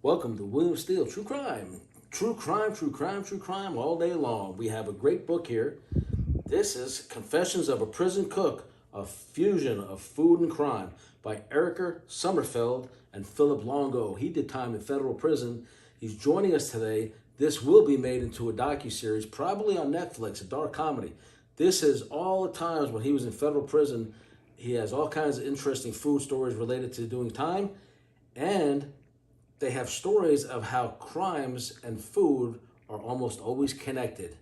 Welcome to William Steele True Crime. True crime, true crime, true crime all day long. We have a great book here. This is Confessions of a Prison Cook, a fusion of food and crime by Erica Somerfeld and Phil Longo. He did time in federal prison. He's joining us today. This will be made into a docuseries, probably on Netflix, a dark comedy. This is all the times when he was in federal prison. He has all kinds of interesting food stories related to doing time, and they have stories of how crimes and food are almost always connected.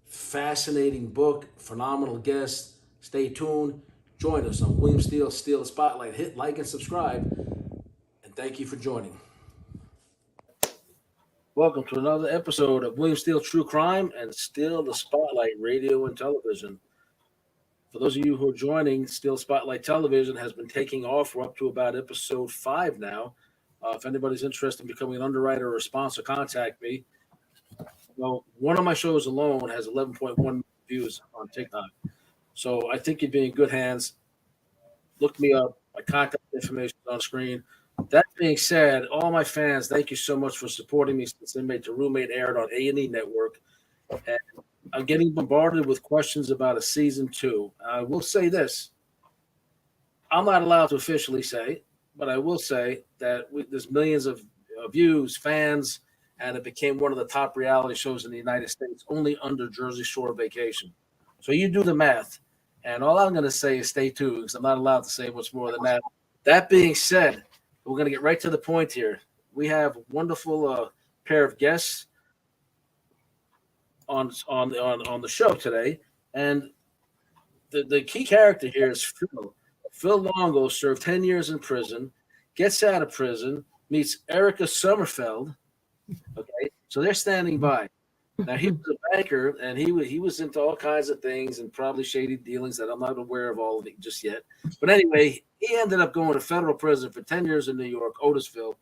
Fascinating book, phenomenal guest. Stay tuned. Join us on William Steele the Spotlight. Hit like and subscribe. And thank you for joining. Welcome to another episode of William Steele True Crime and Steele the Spotlight Radio and Television. For those of you who are joining, Steele Spotlight Television has been taking off. We're up to about episode 5 now. If anybody's interested in becoming an underwriter or a sponsor, contact me. Well, one of my shows alone has 11.1 views on TikTok. So I think you'd be in good hands. Look me up. My contact information is on screen. That being said, all my fans, thank you so much for supporting me since Inmate to Roommate aired on A&E Network. And I'm getting bombarded with questions about a season 2. I will say this. I'm not allowed to officially say, but I will say that there's millions of views, fans, and it became one of the top reality shows in the United States, only under Jersey Shore Vacation. So you do the math. And all I'm going to say is stay tuned because I'm not allowed to say much more than that. That being said, we're going to get right to the point here. We have a wonderful pair of guests on the show today. And the key character here is Phil. Phil Longo served 10 years in prison, gets out of prison, meets Erica Somerfeld. Okay, so they're standing by. Now, he was a banker, and he was into all kinds of things and probably shady dealings that I'm not aware of all of it just yet. But anyway, he ended up going to federal prison for 10 years in New York, Otisville.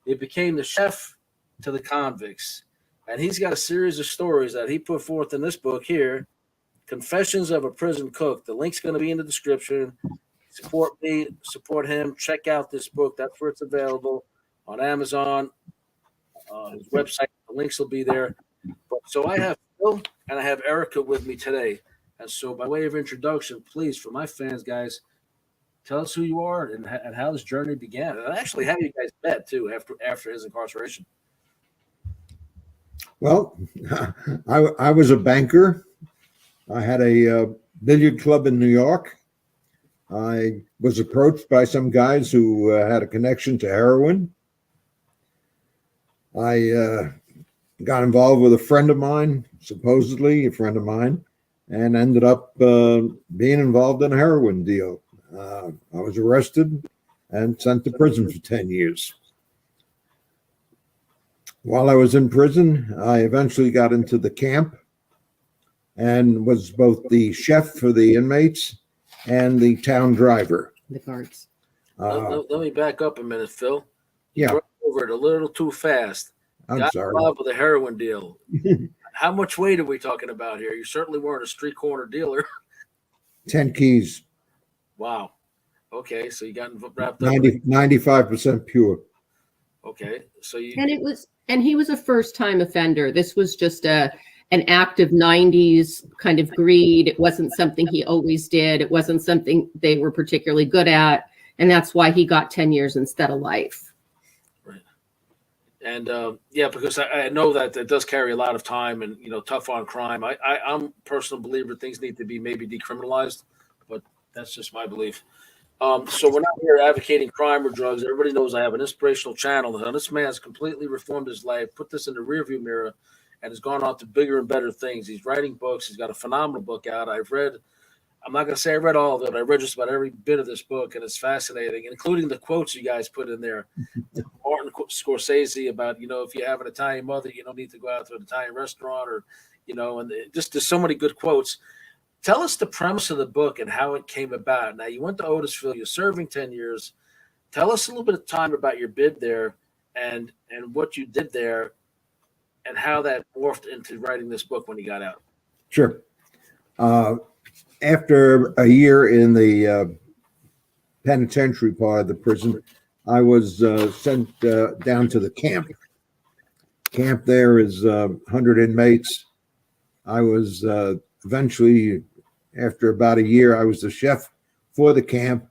He became the chef to the convicts. And he's got a series of stories that he put forth in this book here, Confessions of a Prison Cook. The link's going to be in the description. Support me, support him. Check out this book. That's where it's available on Amazon, his website. The links will be there. So I have Phil and I have Erica with me today. And so by way of introduction, please, for my fans, guys, tell us who you are and how this journey began. And actually how you guys met, too, after his incarceration. Well, I was a banker. I had a billiard club in New York. I was approached by some guys who had a connection to heroin. I got involved with a friend of mine, supposedly a friend of mine, and ended up being involved in a heroin deal. I was arrested and sent to prison for 10 years. While I was in prison, I eventually got into the camp and was both the chef for the inmates and the town driver. The guards. Let me back up a minute, Phil. Yeah. You over it a little too fast. I'm sorry. Involved with a heroin deal. How much weight are we talking about here? You certainly weren't a street corner dealer. 10 keys. Wow. Okay, so you got wrapped up. 95% pure. Okay, so you. And he was a first-time offender. This was just an active 90s kind of greed. It wasn't something he always did. It wasn't something they were particularly good at. And that's why he got 10 years instead of life. Right. And because I know that it does carry a lot of time and, tough on crime. I'm a personal believer things need to be maybe decriminalized, but that's just my belief. So we're not here advocating crime or drugs. Everybody knows I have an inspirational channel. Now, this man's completely reformed his life, put this in the rearview mirror, and has gone on to bigger and better things. He's writing books. He's got a phenomenal book out. I'm not going to say I read all of it. I read just about every bit of this book, and it's fascinating, including the quotes you guys put in there. Martin Scorsese about, if you have an Italian mother, you don't need to go out to an Italian restaurant and just there's so many good quotes. Tell us the premise of the book and how it came about. Now, you went to Otisville. You're serving 10 years. Tell us a little bit of time about your bid there and what you did there and how that morphed into writing this book when you got out. Sure. After a year in the penitentiary part of the prison, I was sent down to the camp. Camp there is 100 inmates. I was eventually, after about a year, I was the chef for the camp,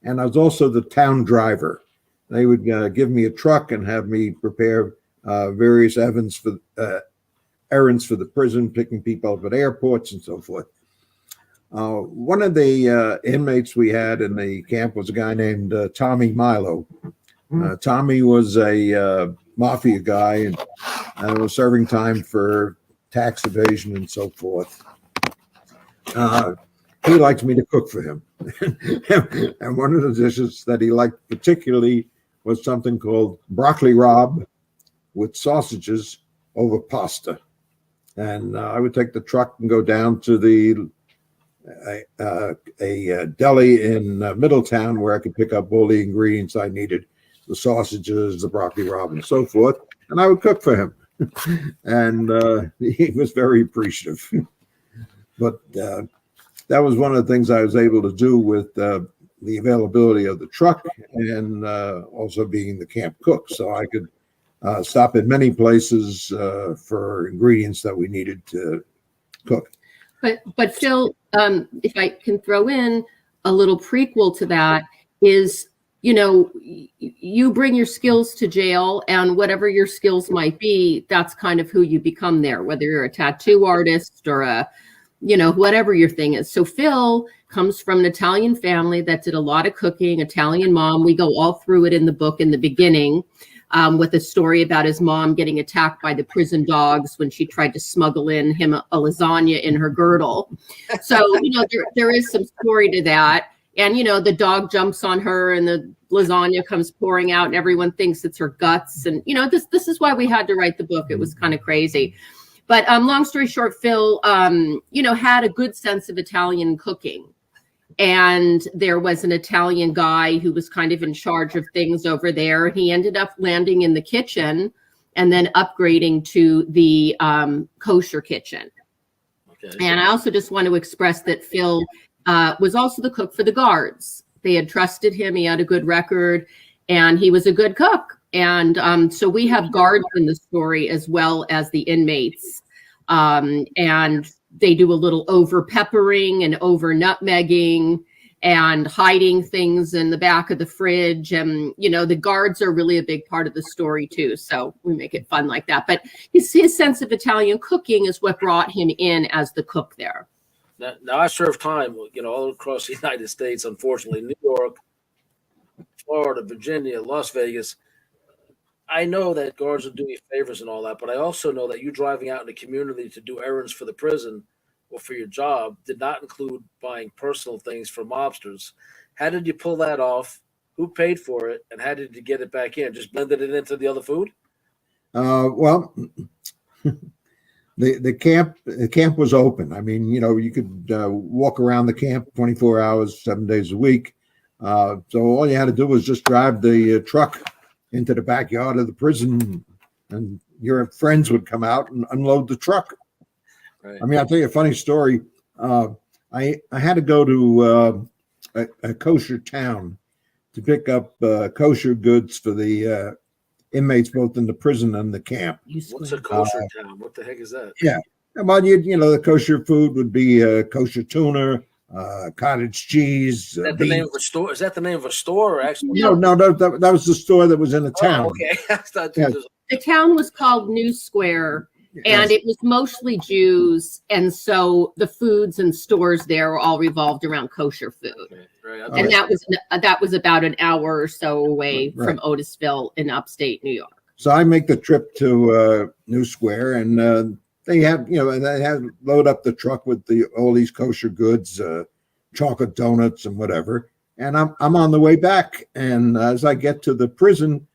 and I was also the town driver. They would give me a truck and have me prepare various errands for the prison, picking people up at airports and so forth. One of the inmates we had in the camp was a guy named Tommy Milo. Tommy was a Mafia guy and was serving time for tax evasion and so forth. He liked me to cook for him. And one of the dishes that he liked particularly was something called broccoli rabe with sausages over pasta. And I would take the truck and go down to a deli in Middletown where I could pick up all the ingredients I needed, the sausages, the broccoli rabe, and so forth. And I would cook for him. And he was very appreciative. But that was one of the things I was able to do with the availability of the truck and also being the camp cook. So I could stop at many places for ingredients that we needed to cook. But Phil, if I can throw in a little prequel to that is, you bring your skills to jail, and whatever your skills might be, that's kind of who you become there, whether you're a tattoo artist or whatever your thing is. So Phil comes from an Italian family that did a lot of cooking, Italian mom. We go all through it in the book in the beginning with a story about his mom getting attacked by the prison dogs when she tried to smuggle in him a lasagna in her girdle. So, there is some story to that. And, the dog jumps on her and the lasagna comes pouring out and everyone thinks it's her guts. And, this is why we had to write the book. It was kind of crazy. But long story short, Phil, had a good sense of Italian cooking. And there was an Italian guy who was kind of in charge of things over there. He ended up landing in the kitchen and then upgrading to the kosher kitchen. Okay. And I also just want to express that Phil was also the cook for the guards. They had trusted him. He had a good record and he was a good cook. And so we have guards in the story as well as the inmates. And they do a little over peppering and over nutmegging and hiding things in the back of the fridge. And, the guards are really a big part of the story too. So we make it fun like that. But his sense of Italian cooking is what brought him in as the cook there. Now I served time, all across the United States, unfortunately, New York, Florida, Virginia, Las Vegas. I know that guards will do you favors and all that, but I also know that you driving out in the community to do errands for the prison or for your job did not include buying personal things for mobsters. How did you pull that off? Who paid for it? And how did you get it back in? Just blended it into the other food? Well, the camp was open. I mean, you could walk around the camp 24 hours, 7 days a week. So all you had to do was just drive the truck into the backyard of the prison, and your friends would come out and unload the truck. Right. I mean, I'll tell you a funny story. I had to go to a kosher town to pick up kosher goods for the inmates, both in the prison and the camp. What's a kosher town? What the heck is that? Yeah. Well, the kosher food would be kosher tuna, cottage cheese. Is that the name of a store? Is that the name of a store or actually? No, that was the store that was in the town. Oh, okay. Yeah. The town was called New Square, and it was mostly Jews, and so the foods and stores there were all revolved around kosher food. Okay. Right. And that was about an hour or so away from Otisville in upstate New York. So I make the trip to New Square, and they have load up the truck with all these kosher goods, chocolate donuts and whatever. And I'm on the way back, and as I get to the prison,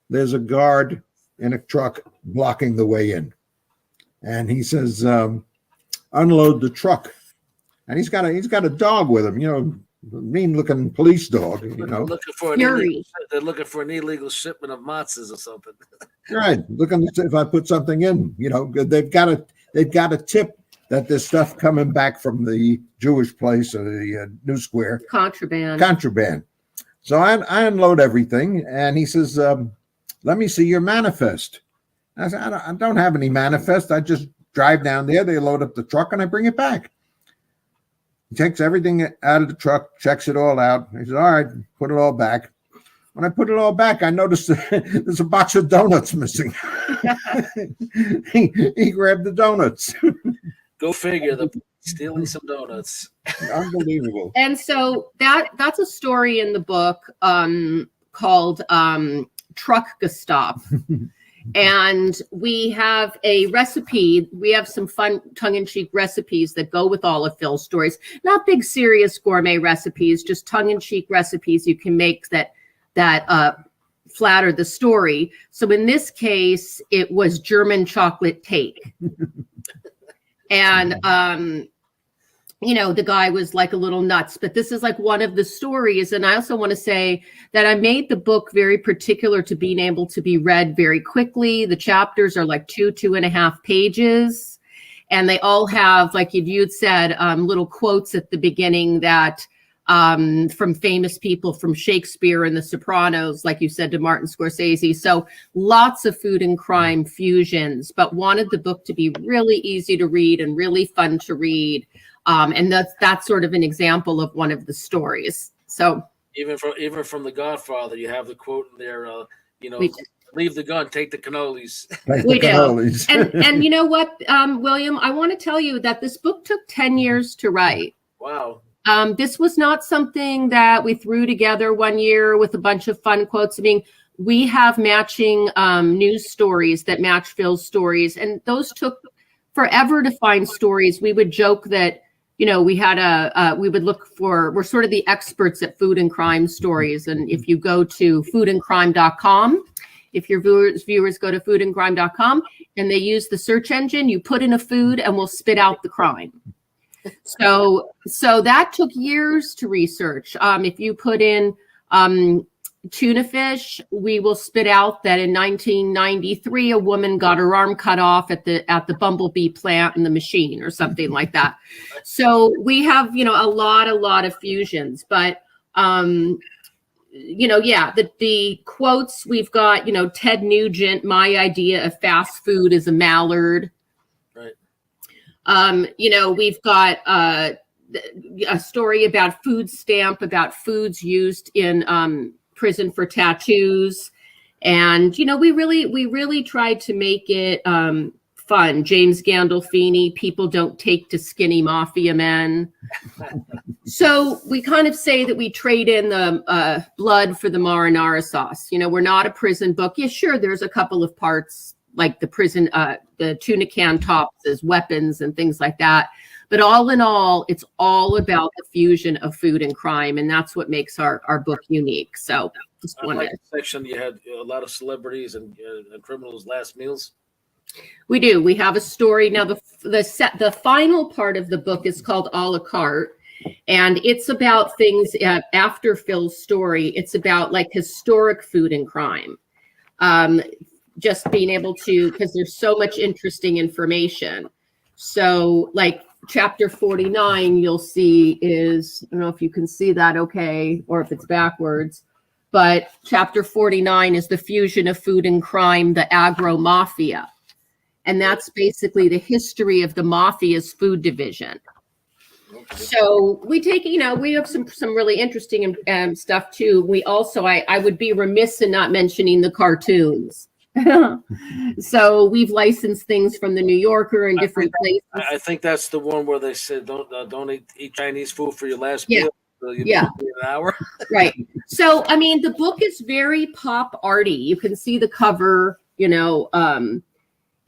there's a guard in a truck blocking the way in, and he says, "Unload the truck." And he's got a dog with him, mean-looking police dog. They're looking for an illegal shipment of matzahs or something. Right, looking to see if I put something in. They've got a tip that there's stuff coming back from the Jewish place or the New Square. Contraband. So I unload everything, and he says, let me see your manifest. I said, I don't have any manifest. I just drive down there, they load up the truck, and I bring it back. He takes everything out of the truck, checks it all out. He says, all right, put it all back. When I put it all back, I noticed there's a box of donuts missing. he grabbed the donuts. Go figure, stealing some donuts. Unbelievable. And so that's a story in the book called Truck Gestapo. And we have a recipe. We have some fun tongue-in-cheek recipes that go with all of Phil's stories. Not big, serious gourmet recipes, just tongue-in-cheek recipes you can make that flatter the story. So in this case, it was German chocolate cake. And, the guy was like a little nuts, but this is like one of the stories. And I also want to say that I made the book very particular to being able to be read very quickly. The chapters are like 2.5 pages, and they all have, like you'd said, little quotes at the beginning that from famous people, from Shakespeare and The Sopranos, like you said, to Martin Scorsese. So lots of food and crime fusions, but wanted the book to be really easy to read and really fun to read. And that's sort of an example of one of the stories. So even from The Godfather, you have the quote in there, leave the gun, take the cannolis. We do. And you know what, William, I want to tell you that this book took 10 years to write. Wow. This was not something that we threw together one year with a bunch of fun quotes. I mean, we have matching news stories that match Phil's stories, and those took forever to find stories. We would joke that, we would look for, we're sort of the experts at food and crime stories. And if you go to foodandcrime.com, if your viewers go to foodandcrime.com and they use the search engine, you put in a food and we'll spit out the crime. So that took years to research. If you put in tuna fish, we will spit out that in 1993 a woman got her arm cut off at the Bumblebee plant in the machine or something like that. So we have a lot of fusions, but the quotes we've got, Ted Nugent, my idea of fast food is a mallard. Right. We've got a story about food stamp, about foods used in prison for tattoos. And, we really tried to make it fun. James Gandolfini, people don't take to skinny mafia men. So we kind of say that we trade in the blood for the marinara sauce. We're not a prison book. Yeah, sure, there's a couple of parts like the prison, the tuna can tops as weapons and things like that. But all in all, it's all about the fusion of food and crime, and that's what makes our book unique. So just I like the section you had a lot of celebrities and criminals' last meals. We do. We have a story now. The final part of the book is called a la carte, and it's about things after Phil's story. It's about like historic food and crime. Just being able to, because there's so much interesting information. So like chapter 49, you'll see is, I don't know if you can see that okay, or if it's backwards, but chapter 49 is the fusion of food and crime, the agro mafia. And that's basically the history of the mafia's food division. Okay. So we take, we have some really interesting stuff too. We also, I would be remiss in not mentioning the cartoons. So we've licensed things from the New Yorker and different places. I think that's the one where they said don't eat Chinese food for your last meal. So an hour. Right. So I mean, the book is very pop arty. You can see the cover.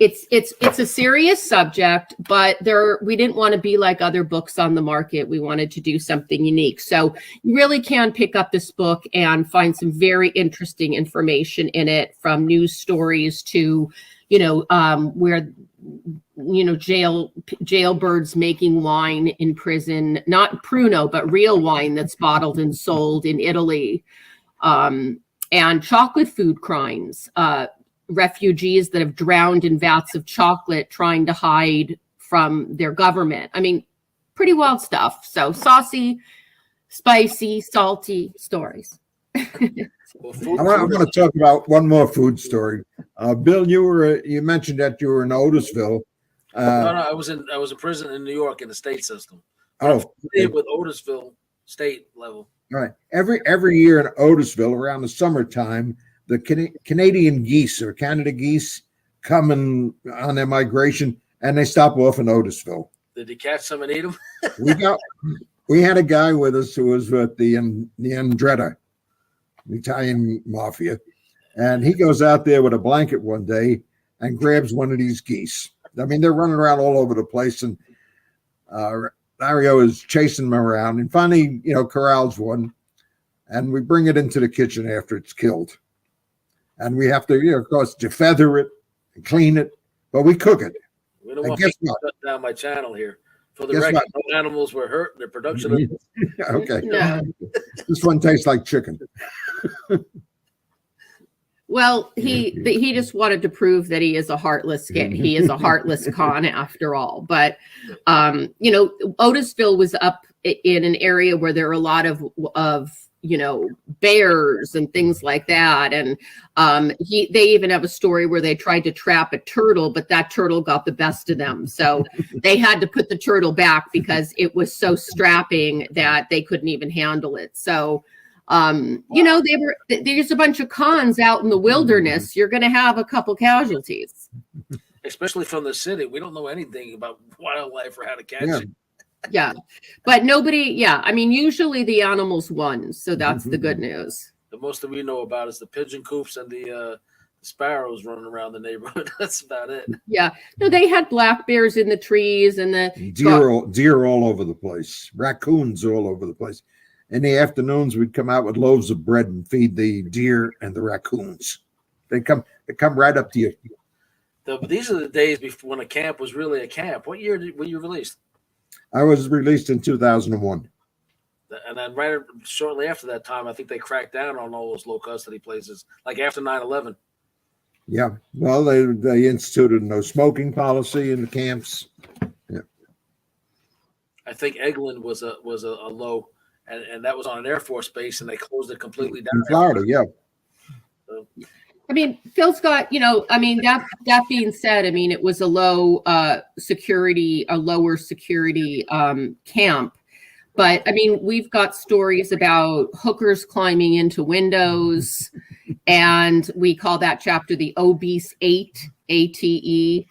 It's a serious subject, but we didn't want to be like other books on the market. We wanted to do something unique. So you really can pick up this book and find some very interesting information in it, from news stories to, where, jailbirds making wine in prison, not Pruno, but real wine that's bottled and sold in Italy, and chocolate food crimes, refugees that have drowned in vats of chocolate trying to hide from their government. I mean, pretty wild stuff. So saucy, spicy, salty stories. Well, food I'm going to talk about one more food story. Bill, you mentioned that you were in Otisville. no, I was in prison in New York in the state system. Oh, familiar with Otisville state level. right. Every year in Otisville around the summertime, the Canadian geese or Canada geese come on their migration, and they stop off in Otisville. Did you catch some and eat them? We had a guy with us who was with the Andretta, the Italian mafia, and he goes out there with a blanket one day and grabs one of these geese. I mean, they're running around all over the place, and Mario is chasing them around, and finally, corrals one, and we bring it into the kitchen after it's killed, and we have to, of course, defeather it and clean it, but we cook it. We don't want to shut down my channel here. For the record, no animals were hurt in the production of this. Okay. No. This one tastes like chicken. Well, he just wanted to prove that he is a heartless con after all. But Otisville was up in an area where there are a lot of bears and things like that, and they even have a story where they tried to trap a turtle, but that turtle got the best of them, so they had to put the turtle back because it was so strapping that they couldn't even handle it. So there's a bunch of cons out in the wilderness. You're going to have a couple casualties, especially from the city. We don't know anything about wildlife or how to catch it. Yeah, but nobody. I mean, usually the animals won, so that's the good news. The most that we know about is the pigeon coops and the sparrows running around the neighborhood. That's about it. Yeah, no, they had black bears in the trees and the deer all over the place, raccoons all over the place. In the afternoons, we'd come out with loaves of bread and feed the deer and the raccoons. They come right up to you. These are the days before when a camp was really a camp. What year were you released? I was released in 2001. And then right shortly after that time, I think they cracked down on all those low custody places, like after 9/11. Yeah. Well, they instituted no smoking policy in the camps. Yeah. I think Eglin was a low, and that was on an Air Force base, and they closed it completely down. In Florida, yeah. So, I mean, Phil's got, that being said, I mean, it was a lower security camp. But I mean, we've got stories about hookers climbing into windows, and we call that chapter the Obese Eight, ATE,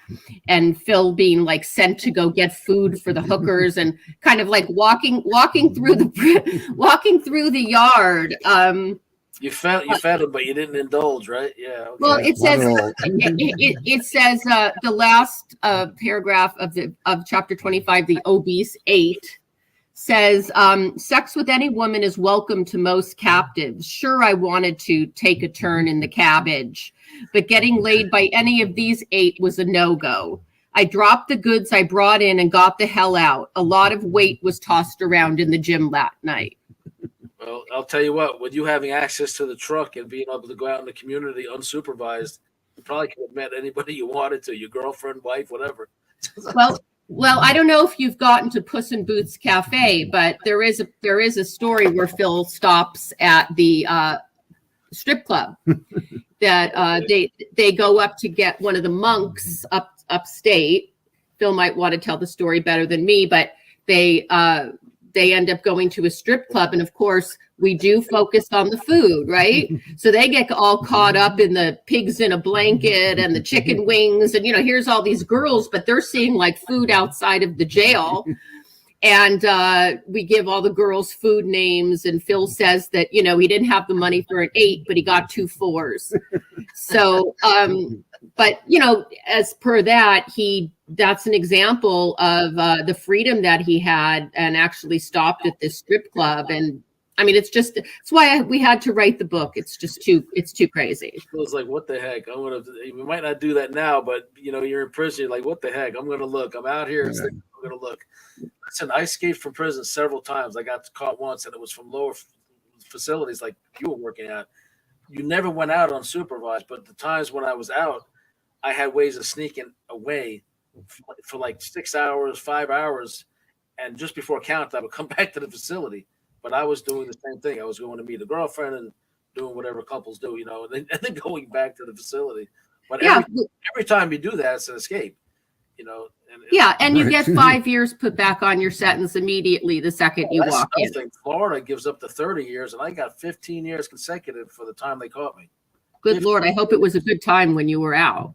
and Phil being like sent to go get food for the hookers and kind of like walking through the yard. You fed them, but you didn't indulge, right? Yeah. Okay. Well, it says the last paragraph of chapter 25, the Obese Eight, says sex with any woman is welcome to most captives. Sure, I wanted to take a turn in the cabbage, but getting laid by any of these 8 was a no-go. I dropped the goods I brought in and got the hell out. A lot of weight was tossed around in the gym that night. Well, I'll tell you what, with you having access to the truck and being able to go out in the community unsupervised, you probably could have met anybody you wanted to, your girlfriend, wife, whatever. Well, I don't know if you've gotten to Puss in Boots Cafe, but there is a story where Phil stops at the strip club that they go up to get one of the monks upstate. Phil might want to tell the story better than me, but they end up going to a strip club, and of course we do focus on the food, right? So they get all caught up in the pigs in a blanket and the chicken wings, and here's all these girls, but they're seeing like food outside of the jail. And we give all the girls food names, and Phil says that he didn't have the money for an 8, but he got 2 4s. So but as per that, that's an example of the freedom that he had, and actually stopped at this strip club. And I mean, it's why we had to write the book. It's too crazy. It was like, what the heck? We might not do that now, but you're in prison. You're like, what the heck? I'm going to look. I'm out here. Yeah. I'm going to look. Listen, I escaped from prison several times. I got caught once, and it was from lower facilities like you were working at. You never went out unsupervised, but the times when I was out, I had ways of sneaking away for like 6 hours, 5 hours, and just before count, I would come back to the facility. But I was doing the same thing. I was going to meet a girlfriend and doing whatever couples do, and then going back to the facility. But Yeah. every time you do that, it's an escape, And Yeah, and you get 5 years put back on your sentence immediately the second you walk in. Florida gives up to 30 years, and I got 15 years consecutive for the time they caught me. Good Lord, I hope it was a good time when you were out.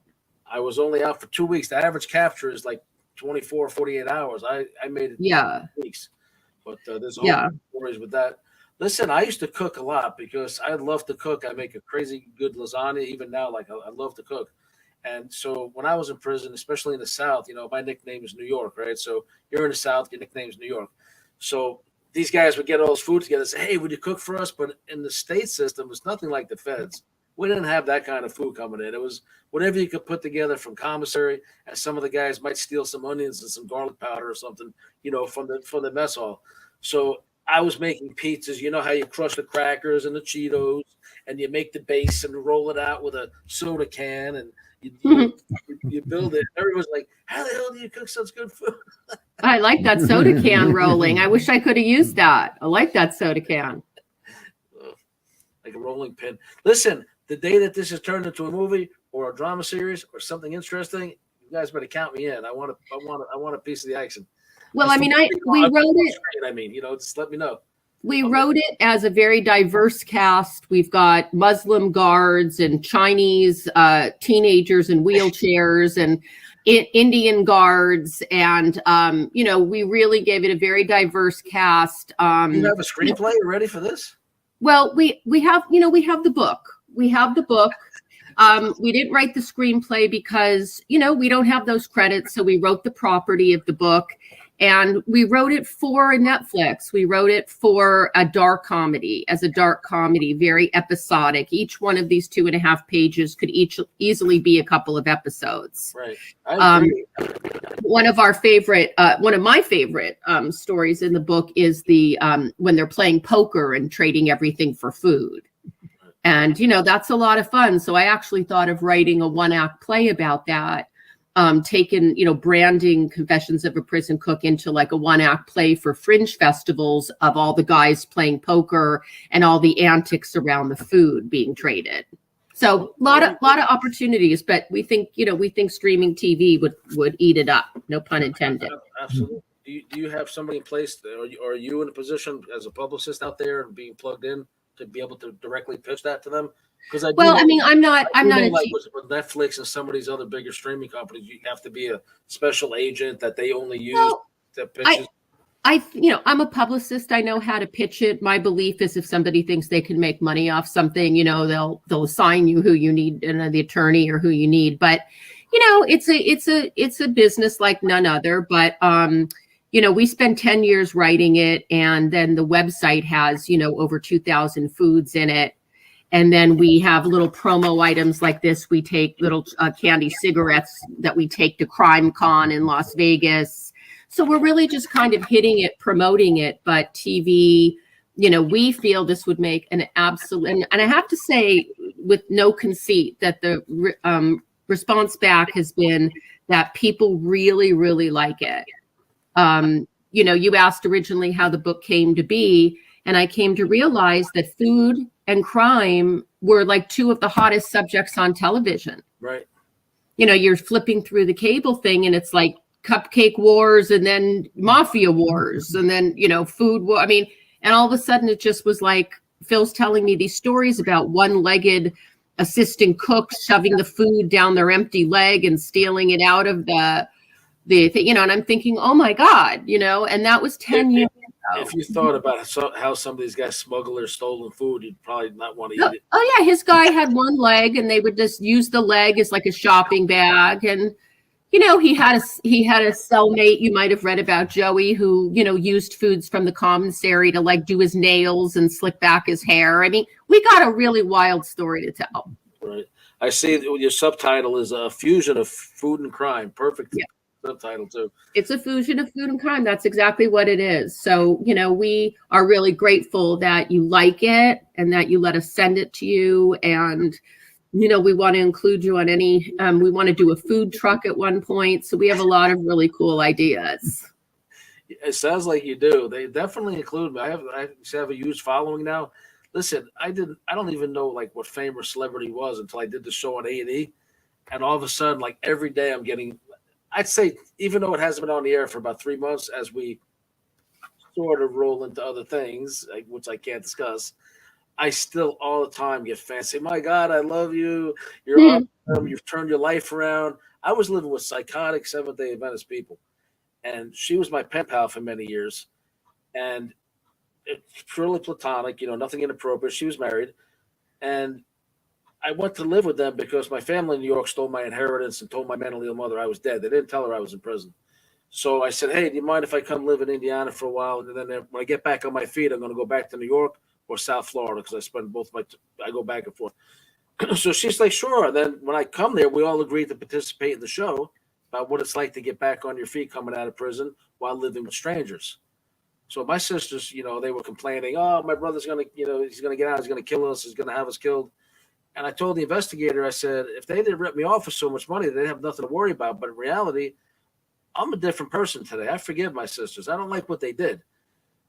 I was only out for 2 weeks. The average capture is like 24, 48 hours. I made it 2 weeks. But there's all stories with that. Listen, I used to cook a lot because I love to cook. I make a crazy good lasagna. Even now, I love to cook. And so when I was in prison, especially in the South, my nickname is New York, right? So you're in the South, your nickname is New York. So these guys would get all this food together and say, hey, would you cook for us? But in the state system, it's nothing like the feds. We didn't have that kind of food coming in. It was whatever you could put together from commissary, and some of the guys might steal some onions and some garlic powder or something, from the mess hall. So I was making pizzas. You know how you crush the crackers and the Cheetos, and you make the base and roll it out with a soda can, and you build it. Everyone's like, how the hell do you cook such good food? I like that soda can rolling. I wish I could have used that. I like that soda can. Like a rolling pin. Listen, the day that this is turned into a movie or a drama series or something interesting, you guys better count me in. I want a piece of the action. Well, we wrote it. Just let me know. We wrote it as a very diverse cast. We've got Muslim guards and Chinese teenagers in wheelchairs and Indian guards. And, we really gave it a very diverse cast. You have a screenplay ready for this? Well, we have the book. We have the book. We didn't write the screenplay because, we don't have those credits. So we wrote the property of the book. And we wrote it for Netflix. We wrote it for a dark comedy, very episodic. Each one of these 2.5 pages could easily be a couple of episodes. Right. One of my favorite stories in the book is the when they're playing poker and trading everything for food. And, that's a lot of fun. So I actually thought of writing a 1-act play about that. Branding Confessions of a Prison Cook into like a 1-act play for fringe festivals of all the guys playing poker and all the antics around the food being traded. So a lot of opportunities, but we think streaming TV would eat it up. No pun intended. Absolutely. Do you have somebody in place, or are you in a position as a publicist out there and being plugged in to be able to directly pitch that to them? Because I'm not with Netflix and some of these other bigger streaming companies, you have to be a special agent that they only use to pitch it. I'm a publicist. I know how to pitch it. My belief is if somebody thinks they can make money off something, they'll assign you who you need, the attorney or who you need. But it's a business like none other. But we spent 10 years writing it, and then the website has over 2,000 foods in it. And then we have little promo items like this. We take little candy cigarettes that we take to Crime Con in Las Vegas. So we're really just kind of hitting it, promoting it. But TV, we feel this would make an absolute, and I have to say with no conceit that the response back has been that people really, really like it. You asked originally how the book came to be, and I came to realize that food and crime were like 2 of the hottest subjects on television. Right. You're flipping through the cable thing and it's like cupcake wars and then mafia wars and then, food war. And all of a sudden it just was like, Phil's telling me these stories about one-legged assistant cooks shoving the food down their empty leg and stealing it out of the thing, and I'm thinking, oh my God, and that was 10 years ago. If you thought about how some of these guys smuggle their stolen food, you'd probably not want to eat it. Oh yeah, his guy had one leg, and they would just use the leg as like a shopping bag. And he had a cellmate. You might have read about Joey, who used foods from the commissary to like do his nails and slick back his hair. We got a really wild story to tell. Right. I see that your subtitle is a fusion of food and crime. Perfect. Yeah. Subtitle too. It's a fusion of food and crime. That's exactly what it is. So, we are really grateful that you like it and that you let us send it to you. And, we want to include you on any, we want to do a food truck at one point. So we have a lot of really cool ideas. It sounds like you do. They definitely include me. I have a huge following now. Listen, I don't even know like what fame or celebrity was until I did the show on A&E. And all of a sudden, like every day I'm getting, I'd say, even though it hasn't been on the air for about 3 months, as we sort of roll into other things, which I can't discuss, I still all the time get fans say, "My God, I love you. You're awesome. You've turned your life around." I was living with psychotic Seventh-day Adventist people, and she was my pen pal for many years, and it's purely platonic, nothing inappropriate. She was married, and I went to live with them because my family in New York stole my inheritance and told my mentally ill mother I was dead. They didn't tell her I was in prison. So I said, "Hey, do you mind if I come live in Indiana for a while? And then when I get back on my feet, I'm going to go back to New York or South Florida because I spend I go back and forth." So she's like, "Sure." And then when I come there, we all agreed to participate in the show about what it's like to get back on your feet coming out of prison while living with strangers. So my sisters, they were complaining, "Oh, my brother's going to, he's going to get out. He's going to kill us. He's going to have us killed." And I told the investigator, I said, if they didn't rip me off for so much money, they'd have nothing to worry about. But in reality, I'm a different person today. I forgive my sisters. I don't like what they did.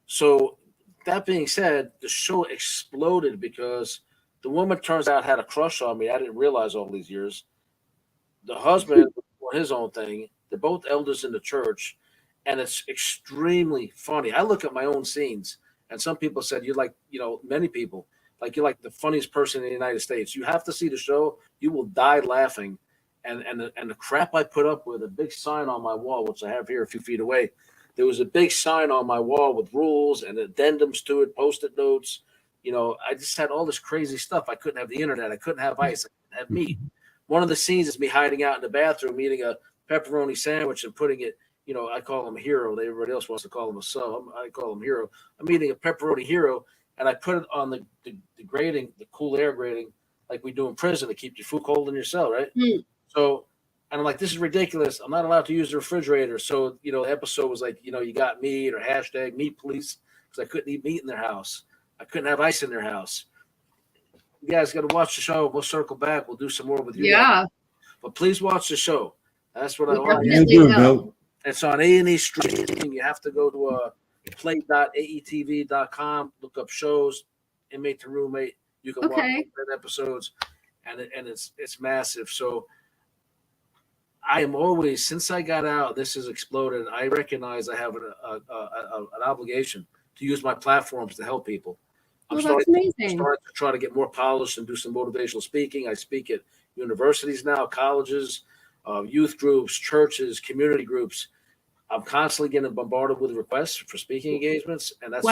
So that being said, the show exploded because the woman turns out had a crush on me. I didn't realize all these years. The husband doing his own thing. They're both elders in the church. And it's extremely funny. I look at my own scenes, and some people said, you're like, many people, like you're like the funniest person in the United States. You have to see the show. You will die laughing. And the crap I put up with, a big sign on my wall, which I have here a few feet away. There was a big sign on my wall with rules and addendums to it, Post-it notes. I just had all this crazy stuff. I couldn't have the internet. I couldn't have ice. I couldn't have meat. One of the scenes is me hiding out in the bathroom, eating a pepperoni sandwich and putting it, I call him a hero. Everybody else wants to call him a sub. I call him hero. I'm eating a pepperoni hero, and I put it on the grating, the cool air grating, like we do in prison to keep your food cold in your cell, right? So, and I'm like, this is ridiculous. I'm not allowed to use the refrigerator. So, the episode was like, you got meat or hashtag meat police because I couldn't eat meat in their house. I couldn't have ice in their house. You guys got to watch the show. We'll circle back. We'll do some more with you. Yeah. Guys. But please watch the show. That's what I want. It's on A&E streaming. You have to go to play.aetv.com, look up shows, Inmate to Roommate. You can watch 10 episodes, and it's massive. So I am always, since I got out, this has exploded. I recognize I have an obligation to use my platforms to help people. I'm starting to try to get more polished and do some motivational speaking. I speak at universities now, colleges, youth groups, churches, community groups. I'm constantly getting bombarded with requests for speaking engagements, and that's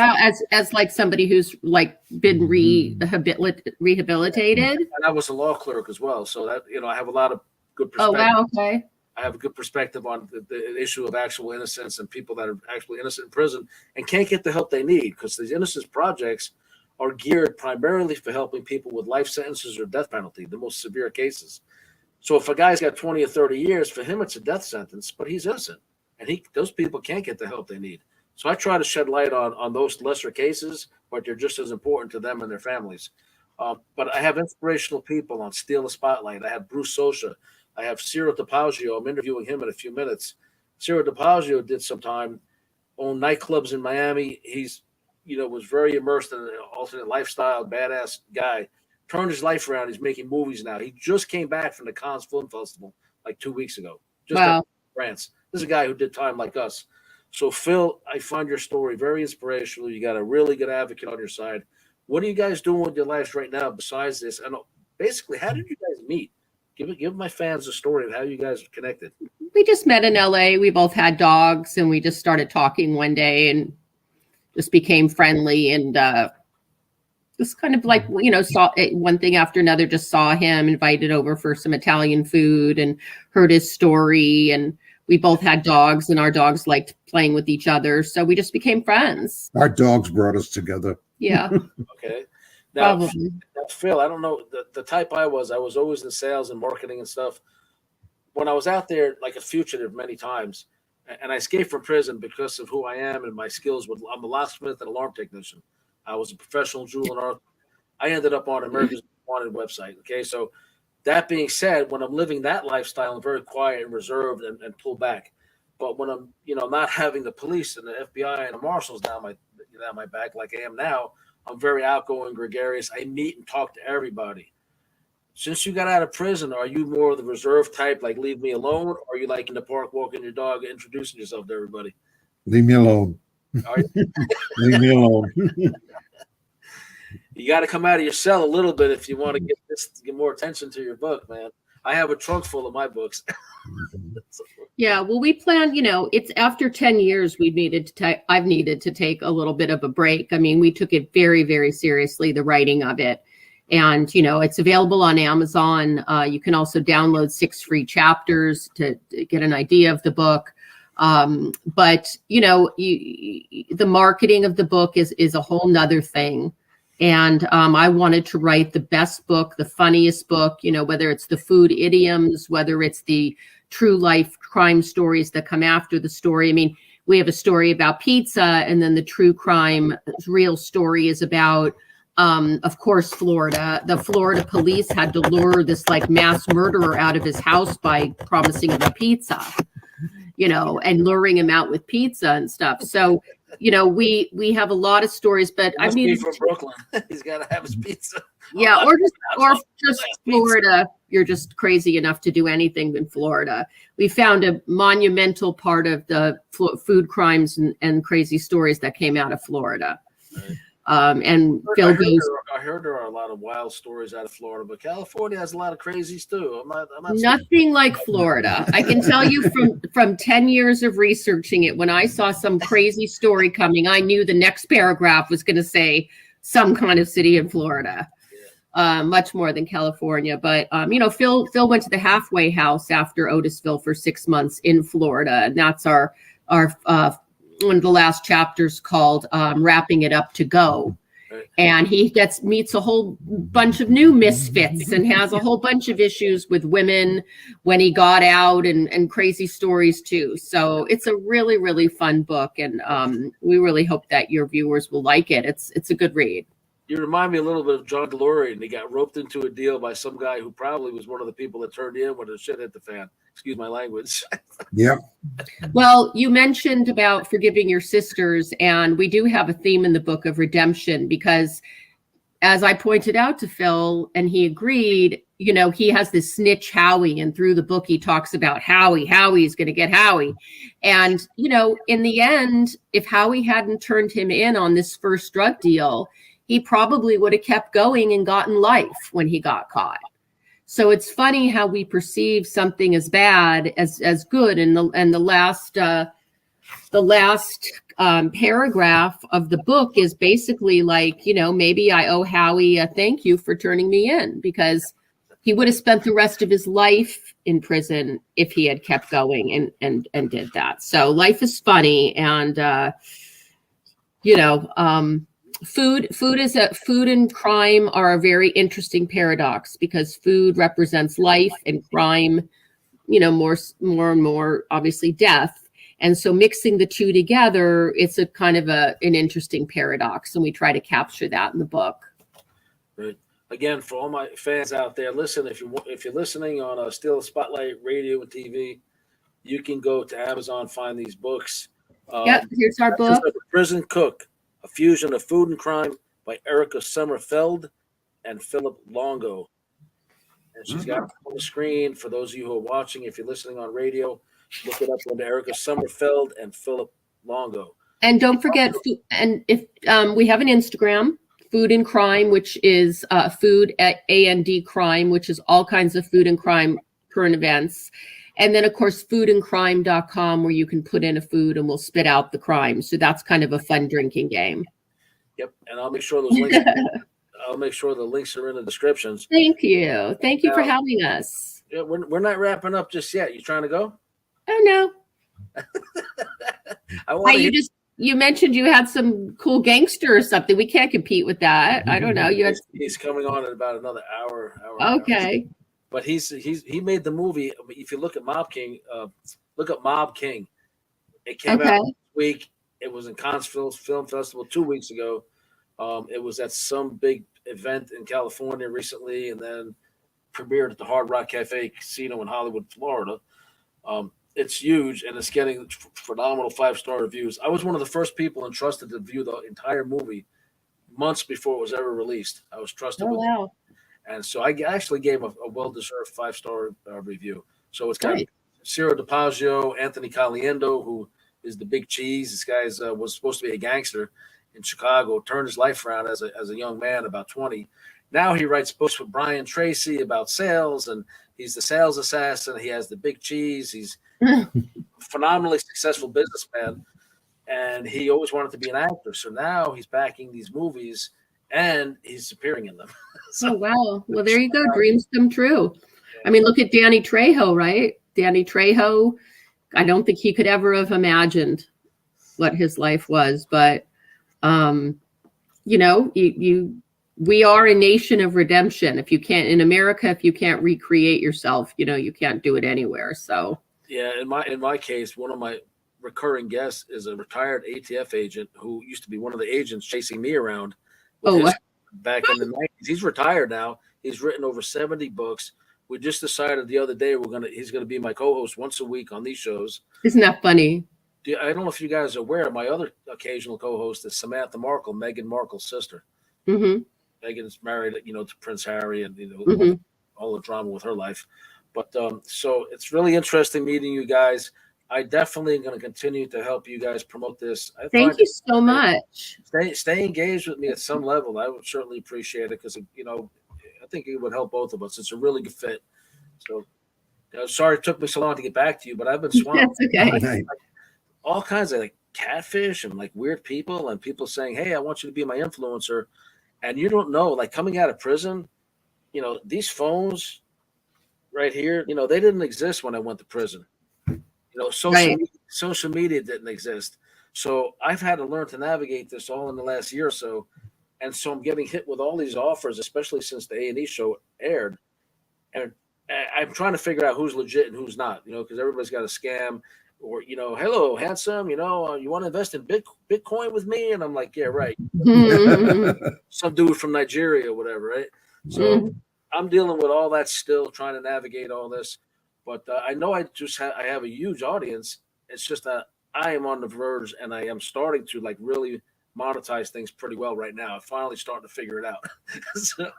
as like somebody who's like been rehabilitated. And I was a law clerk as well, so that I have a lot of good perspective. Oh wow, okay. I have a good perspective on the issue of actual innocence and people that are actually innocent in prison and can't get the help they need, because these innocence projects are geared primarily for helping people with life sentences or death penalty, the most severe cases. So if a guy's got 20 or 30 years, for him it's a death sentence, but he's innocent. And those people can't get the help they need. So I try to shed light on those lesser cases, but they're just as important to them and their families. But I have inspirational people on Steal the Spotlight. I have Bruce Socha. I have Ciro DiPaggio. I'm interviewing him in a few minutes. Ciro DiPaggio did some time, owned nightclubs in Miami. He's, was very immersed in an alternate lifestyle, badass guy. Turned his life around. He's making movies now. He just came back from the Cannes Film Festival like 2 weeks ago. Just France. This is a guy who did time like us. So, Phil, I find your story very inspirational. You got a really good advocate on your side. What are you guys doing with your lives right now besides this? And basically, how did you guys meet? Give my fans a story of how you guys connected. We just met in LA. We both had dogs, and we just started talking one day and just became friendly. And just kind of like, saw one thing after another, just saw him, invited over for some Italian food and heard his story. And we both had dogs, and our dogs liked playing with each other. So we just became friends. Our dogs brought us together. Yeah. Okay. Now, probably. Phil, I don't know. The type I was always in sales and marketing and stuff. When I was out there like a fugitive many times, and I escaped from prison because of who I am and my skills. I'm a locksmith and alarm technician. I was a professional jeweler. I ended up on America's Wanted website. Okay. So that being said, when I'm living that lifestyle, I'm very quiet and reserved and pulled back. But when I'm, not having the police and the FBI and the marshals down my back like I am now, I'm very outgoing, gregarious. I meet and talk to everybody. Since you got out of prison, are you more of the reserved type, like leave me alone, or are you like in the park walking your dog, introducing yourself to everybody? Leave me alone. Are you? Leave me alone. You got to come out of your cell a little bit if you want to get more attention to your book, man. I have a trunk full of my books. Yeah, well, we plan, it's after 10 years I've needed to take a little bit of a break. I mean, we took it very, very seriously, the writing of it. And, it's available on Amazon. You can also download 6 free chapters to get an idea of the book. But, the marketing of the book is a whole nother thing. And I wanted to write the best book, the funniest book, whether it's the food idioms, whether it's the true life crime stories that come after the story. I mean, we have a story about pizza, and then the true crime real story is about, of course, Florida. The Florida police had to lure this like mass murderer out of his house by promising him a pizza, and luring him out with pizza and stuff. So, we have a lot of stories, but I mean, from Brooklyn, he's got to have his pizza. Yeah, or just Florida. You're just crazy enough to do anything in Florida. We found a monumental part of the food crimes and crazy stories that came out of Florida. Right. And Phil goes. I heard there are a lot of wild stories out of Florida, but California has a lot of crazies too. I'm not Nothing like Florida. I can tell you from 10 years of researching it, when I saw some crazy story coming, I knew the next paragraph was going to say some kind of city in Florida. Much more than California. But, Phil went to the halfway house after Otisville for 6 months in Florida. And that's our one of the last chapters called Wrapping It Up to Go. And he meets a whole bunch of new misfits and has a whole bunch of issues with women when he got out and crazy stories too. So it's a really, really fun book. And we really hope that your viewers will like it. It's a good read. You remind me a little bit of John DeLorean. He got roped into a deal by some guy who probably was one of the people that turned in when the shit hit the fan. Excuse my language. Yeah. Well, you mentioned about forgiving your sisters, and we do have a theme in the book of redemption because, as I pointed out to Phil, and he agreed, he has this snitch Howie, and through the book he talks about Howie's going to get Howie. And, in the end, if Howie hadn't turned him in on this first drug deal, he probably would have kept going and gotten life when he got caught. So it's funny how we perceive something as bad as good. And the last paragraph of the book is basically like, maybe I owe Howie a thank you for turning me in, because he would have spent the rest of his life in prison if he had kept going and did that. So life is funny, and food and crime are a very interesting paradox, because food represents life and crime, more and more obviously death. And so mixing the two together, it's a kind of an interesting paradox, and we try to capture that in the book. Right. Again, for all my fans out there, listen, if you're listening on Still Spotlight Radio and TV, you can go to Amazon, find these books. Here's our book. Prison Cook, a fusion of food and crime, by Erica Somerfeld and Phil Longo. And she's got it on the screen for those of you who are watching. If you're listening on radio, look it up under Erica Somerfeld and Phil Longo. And don't forget, and if we have an Instagram, Food and Crime, which is food at AND crime, which is all kinds of food and crime current events. And then, of course, foodandcrime.com, where you can put in a food and we'll spit out the crime. So that's kind of a fun drinking game. Yep. And I'll make sure those links I'll make sure the links are in the descriptions. Thank you. Thank you for having us. Yeah, we're not wrapping up just yet. You trying to go? Oh, no. You mentioned you had some cool gangster or something. We can't compete with that. I don't know. He's coming on in about another hour. Okay. But he made the movie. If you look at Mob King, look at Mob King. It came out this week. It was in Cannes Film Festival 2 weeks ago. It was at some big event in California recently, and then premiered at the Hard Rock Cafe Casino in Hollywood, Florida. It's huge, and it's getting phenomenal 5-star reviews. I was one of the first people entrusted to view the entire movie months before it was ever released. I was trusted with it. wow. And so I actually gave a well-deserved 5-star review. So it's got Great. Ciro DiPaggio, Anthony Caliendo, who is the big cheese. This guy was supposed to be a gangster in Chicago, turned his life around as a young man, about 20. Now he writes books with Brian Tracy about sales, and he's the sales assassin. He has the big cheese. He's a phenomenally successful businessman, and he always wanted to be an actor. So now he's backing these movies, and he's appearing in them. Oh, wow. Well, there you go. Dreams come true. I mean, look at Danny Trejo, right? Danny Trejo. I don't think he could ever have imagined what his life was, but you know, we are a nation of redemption. If you can't in America, if you can't recreate yourself, you know, you can't do it anywhere. So yeah, in my case, one of my recurring guests is a retired ATF agent who used to be one of the agents chasing me around back in the 90s. He's retired now. He's written over 70 books. We just decided the other day he's gonna be my co-host once a week on these shows. Isn't that funny? I don't know if you guys are aware, my other occasional co-host is Samantha Markle, Meghan Markle's sister. Mm-hmm. Meghan's married, to Prince Harry, and Mm-hmm. all the drama with her life. But so it's really interesting meeting you guys. I definitely am going to continue to help you guys promote this. Thank you so much. Stay engaged with me at some level. I would certainly appreciate it because I think it would help both of us. It's a really good fit. So sorry it took me so long to get back to you, but I've been swamped. That's okay. All kinds of catfish and weird people and people saying, "Hey, I want you to be my influencer," and you don't know. Coming out of prison, these phones right here, they didn't exist when I went to prison. Social media didn't exist. So I've had to learn to navigate this all in the last year or so. And so I'm getting hit with all these offers, especially since the A&E show aired. And I'm trying to figure out who's legit and who's not, because everybody's got a scam or, hello, handsome, you want to invest in Bitcoin with me? And I'm like, yeah, right. Some dude from Nigeria or whatever, right? So I'm dealing with all that still, trying to navigate all this. But I know I have a huge audience. It's just that I am on the verge and I am starting to really monetize things pretty well right now. I'm finally starting to figure it out. So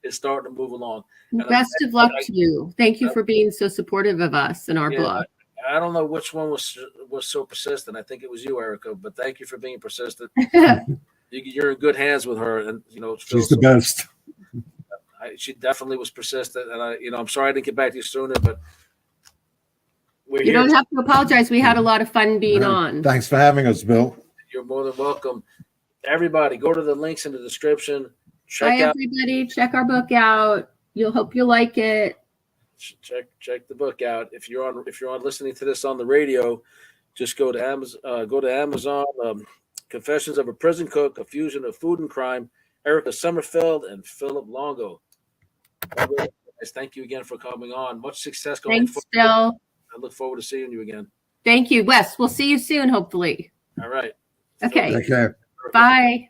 it's starting to move along. And Best of luck to you. Thank you for being so supportive of us and our blog. I don't know which one was so persistent. I think it was you, Erica, but thank you for being persistent. You're in good hands with her, and she's the best. She definitely was persistent, and I'm sorry I didn't get back to you sooner, but you don't have to apologize. We had a lot of fun being on. Thanks for having us, Bill. You're more than welcome. Everybody, go to the links in the description. Everybody. Check our book out. Hope you like it. Check the book out. If you're on listening to this on the radio, just go to Amazon. Confessions of a Prison Cook: A Fusion of Food and Crime. Erica Somerfeld and Phil Longo. Thank you again for coming on. Much success going forward. Thanks, Phil. I look forward to seeing you again. Thank you, Wes. We'll see you soon, hopefully. All right. Okay. Take care. Bye.